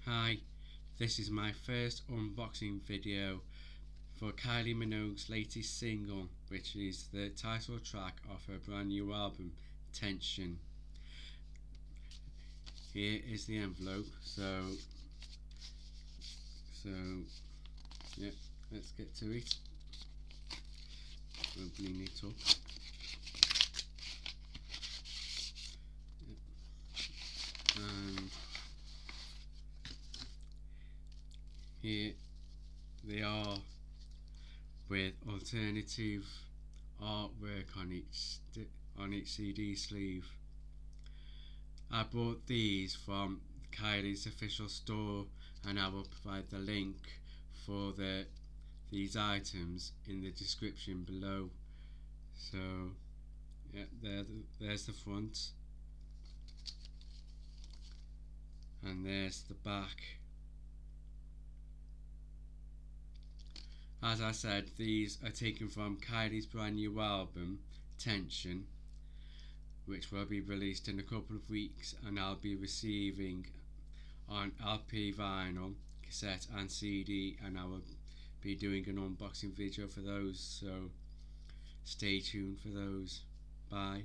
Hi, this is my first unboxing video for Kylie Minogue's latest single, which is the title track of her brand new album, Tension. Here is the envelope, so yeah, let's get to it. Opening it up. And here they are with alternative artwork on each CD sleeve. I bought these from Kylie's official store, and I will provide the link for these items in the description below. So yeah, there's the front, and there's the back. As I said, these are taken from Kylie's brand new album, Tension, which will be released in a couple of weeks, and I'll be receiving on LP, vinyl, cassette and CD, and I will be doing an unboxing video for those, so stay tuned for those. Bye.